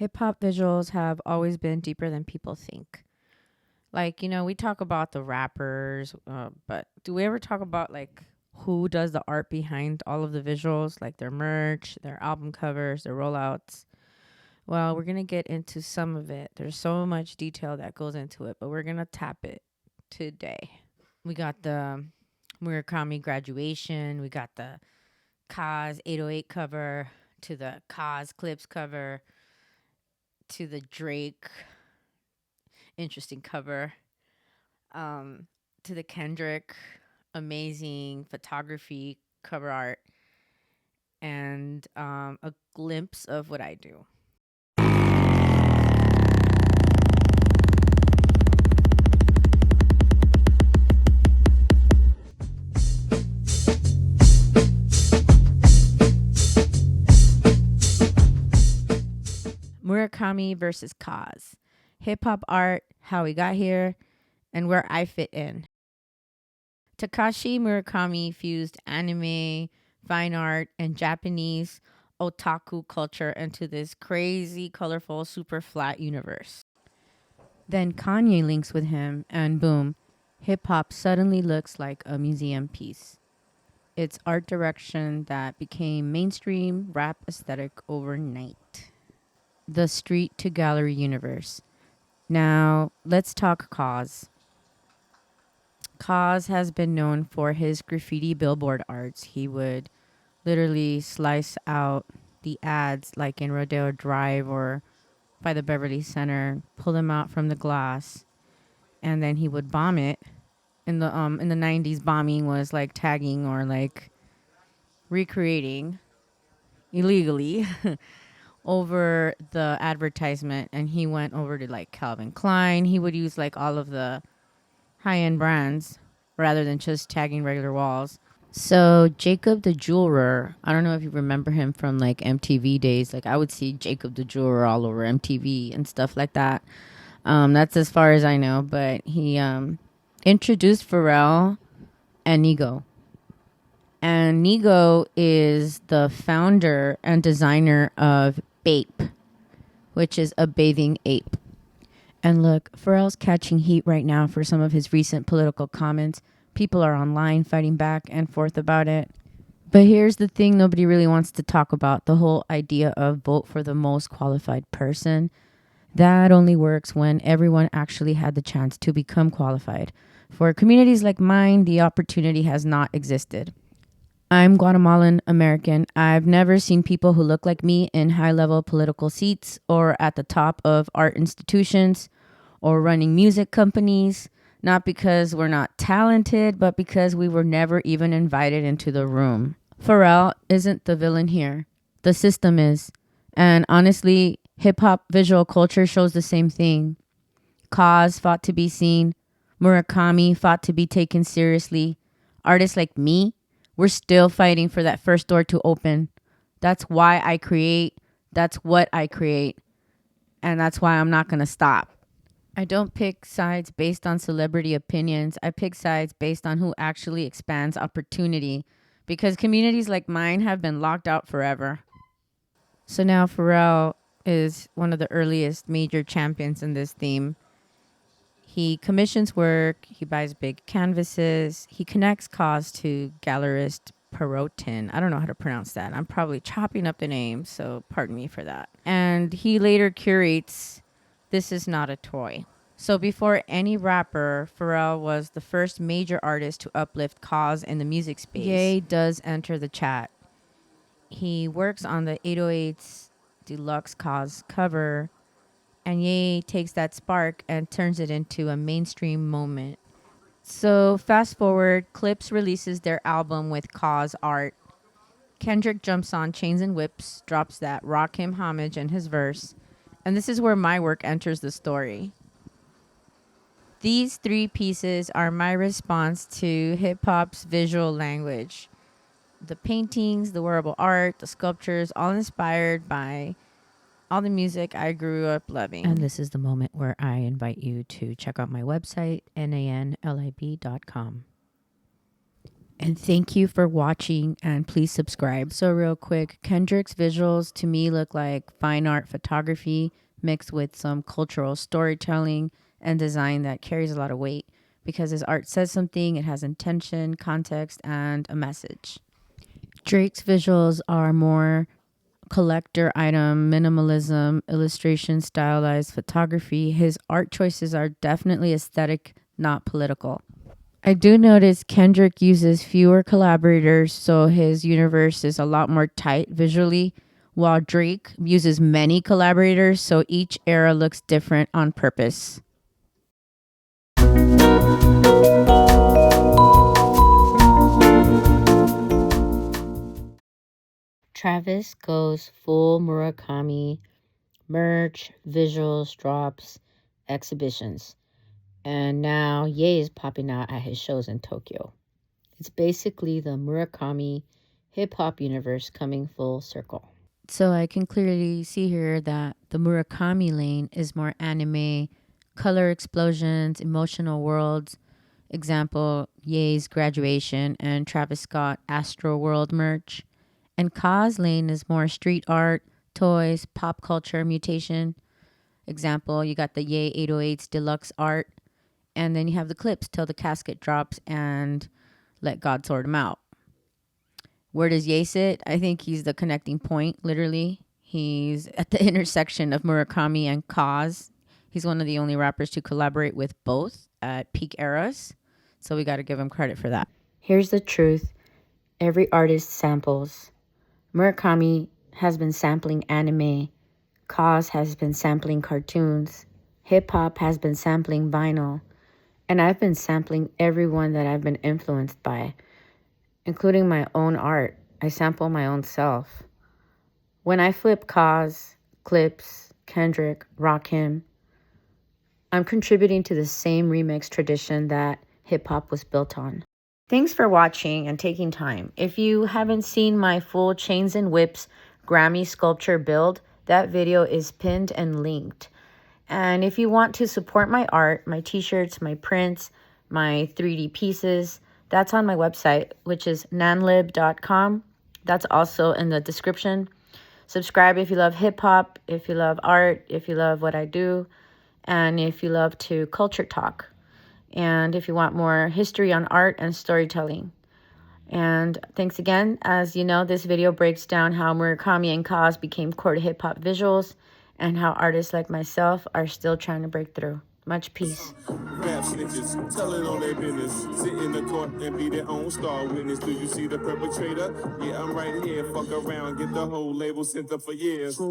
Hip hop visuals have always been deeper than people think. Like, we talk about the rappers, but do we ever talk about like who does the art behind all of the visuals, like their merch, their album covers, their rollouts? Well, we're going to get into some of it. There's so much detail that goes into it, but we're going to tap it today. We got the Murakami graduation, we got the KAWS 808 cover, to the KAWS Clipse cover, to the Drake interesting cover, to the Kendrick amazing photography cover art, and a glimpse of what I do. Murakami versus KAWS. Hip hop art, how we got here, and where I fit in. Takashi Murakami fused anime, fine art, and Japanese otaku culture into this crazy, colorful, Superflat universe. Then Kanye links with him, and boom, hip hop suddenly looks like a museum piece. It's art direction that became mainstream rap aesthetic overnight. The street to gallery universe. Now, let's talk KAWS. KAWS has been known for his graffiti billboard arts. He would literally slice out the ads like in Rodeo Drive or by the Beverly Center, pull them out from the glass, and then he would bomb it. In the 90s, bombing was like tagging or like recreating illegally over the advertisement, and he went over to like Calvin Klein. He would use like all of the high-end brands rather than just tagging regular walls. So Jacob the Jeweler, I don't know if you remember him from like MTV days. Like I would see Jacob the Jeweler all over MTV and stuff like that. That's as far as I know. But he introduced Pharrell and Nigo. And Nigo is the founder and designer of Bape, which is a bathing ape. And look, Pharrell's catching heat right now for some of his recent political comments. People are online fighting back and forth about it. But here's the thing nobody really wants to talk about. The whole idea of vote for the most qualified person. That only works when everyone actually had the chance to become qualified. For communities like mine, the opportunity has not existed. I'm Guatemalan American. I've never seen people who look like me in high-level political seats or at the top of art institutions or running music companies, not because we're not talented, but because we were never even invited into the room. Pharrell isn't the villain here. The system is. And honestly, hip-hop visual culture shows the same thing. KAWS fought to be seen. Murakami fought to be taken seriously. Artists like me, we're still fighting for that first door to open. That's why I create. That's what I create. And that's why I'm not going to stop. I don't pick sides based on celebrity opinions. I pick sides based on who actually expands opportunity. Because communities like mine have been locked out forever. So now Pharrell is one of the earliest major champions in this theme. He commissions work, he buys big canvases, he connects KAWS to gallerist Perotin. I don't know how to pronounce that. I'm probably chopping up the name, so pardon me for that. And he later curates This Is Not a Toy. So before any rapper, Pharrell was the first major artist to uplift KAWS in the music space. Ye does enter the chat. He works on the 808's Deluxe KAWS cover, and Ye takes that spark and turns it into a mainstream moment. So fast forward, Clipse releases their album with KAWS art. Kendrick jumps on Chains and Whips, drops that Rakim homage in his verse, and this is where my work enters the story. These three pieces are my response to hip-hop's visual language. The paintings, the wearable art, the sculptures, all inspired by all the music I grew up loving. And this is the moment where I invite you to check out my website, nanlib.com. And thank you for watching, and please subscribe. So real quick, Kendrick's visuals to me look like fine art photography mixed with some cultural storytelling and design that carries a lot of weight because his art says something, it has intention, context, and a message. Drake's visuals are more collector item, minimalism, illustration, stylized photography. His art choices are definitely aesthetic, not political. I do notice Kendrick uses fewer collaborators, so his universe is a lot more tight visually, while Drake uses many collaborators, so each era looks different on purpose. Travis goes full Murakami, merch, visuals, drops, exhibitions. And now Ye is popping out at his shows in Tokyo. It's basically the Murakami hip-hop universe coming full circle. So I can clearly see here that the Murakami lane is more anime, color explosions, emotional worlds. Example, Ye's Graduation and Travis Scott Astro World merch. And KAWS lane is more street art, toys, pop culture mutation. Example, you got the Ye 808s Deluxe art. And then you have the Clipse till the casket drops and let God sort him out. Where does Ye sit? I think he's the connecting point, literally. He's at the intersection of Murakami and KAWS. He's one of the only rappers to collaborate with both at peak eras. So we got to give him credit for that. Here's the truth. Every artist samples. Murakami has been sampling anime. KAWS has been sampling cartoons. Hip-hop has been sampling vinyl. And I've been sampling everyone that I've been influenced by, including my own art. I sample my own self. When I flip KAWS, Clipse, Kendrick, Rakim, I'm contributing to the same remix tradition that hip-hop was built on. Thanks for watching and taking time. If you haven't seen my full Chains and Whips Grammy sculpture build, that video is pinned and linked. And if you want to support my art, my t-shirts, my prints, my 3D pieces, that's on my website, which is nanlib.com. That's also in the description. Subscribe if you love hip-hop, if you love art, if you love what I do, and if you love to culture talk. And if you want more history on art and storytelling. And thanks again. As you know, this video breaks down how Murakami and KAWS became core to hip-hop visuals and how artists like myself are still trying to break through. Much peace. Rap snitches, telling on their business. Sit in the court and be their own star witness. Do you see the perpetrator? Yeah, I'm right here. Fuck around, get the whole label sent up for years.